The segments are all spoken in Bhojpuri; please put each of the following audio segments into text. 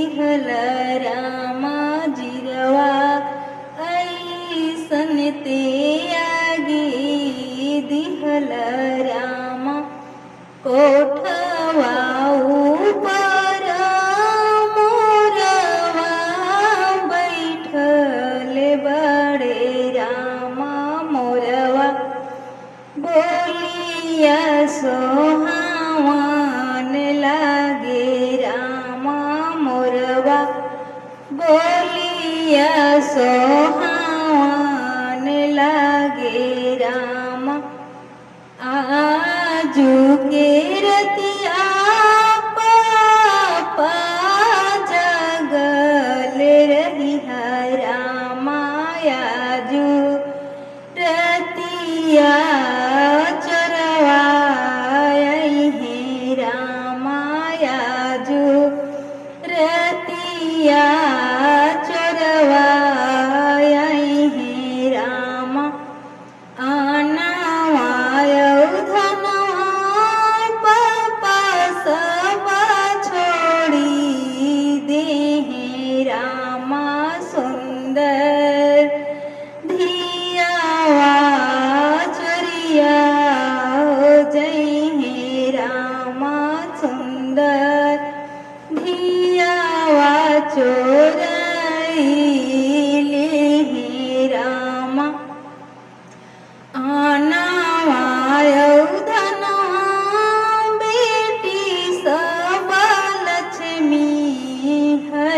दिहल रामा जिरवा ऐसन ते आगे दिहल रामा कोठवा ऊपर मोरवा बैठले बड़े रामा मोरवा बोलिया सोहावन लागे रामा मोरवा बोलिया सोहावन लागे रामा आजू के रतिया पापा जगल रही रामा आजू रतिया चरवाई है रामा आजू रतिया चरवाई है रामा आनावाय धनवाय पापा सब छोड़ी दे रामा सुंदर धियावा चरिया जय हे रामा सुंदर धियावा चोरैले हे रामा आनावाय धनवा बेटी सब लक्ष्मी है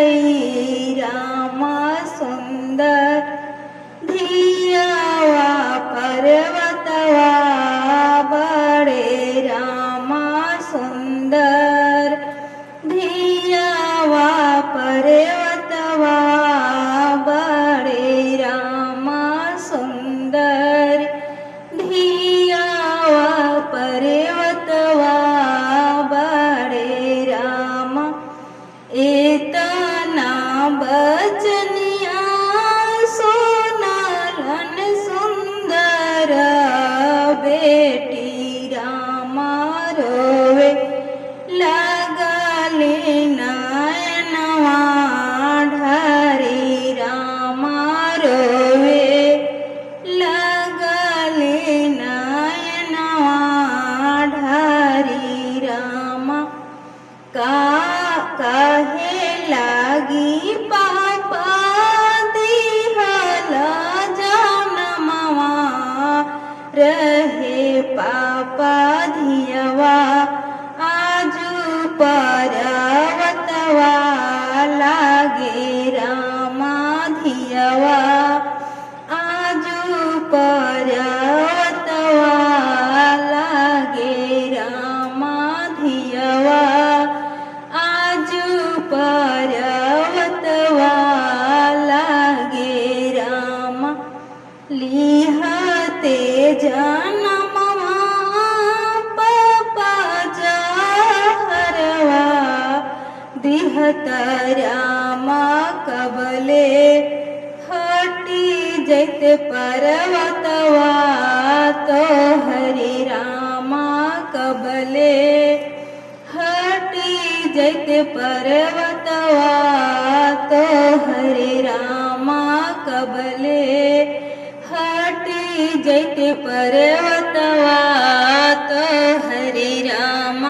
रामा सुंदर धियावा पर्वतवा बड़े रामा सुंदर धियावा पर्वतवा बड़े रामा सुंदर धियावा पर्वतवा बड़े रामा एतना बचनिया सोनालन सुंदर बेटी रामा रोवे लगले नयनवा ढारी रामा रोवे लगले नयनवा ढारी रामा काहे लागी पापा दिहल जनमवा रहे पापा धियवा आजू पर्वतवा लागे रामा धियवा आजू पर्वतवा लागे रामा धियवा आजू पर्वतवा लागे रामा लिहते जनमवा पापा जहरवा दिहत रामा कबले हटी जैते पर्वतवा तो हरि रामा कबले हटी जैते पर्वतवा तो हरे रामा कबले हटी जैते पर्वत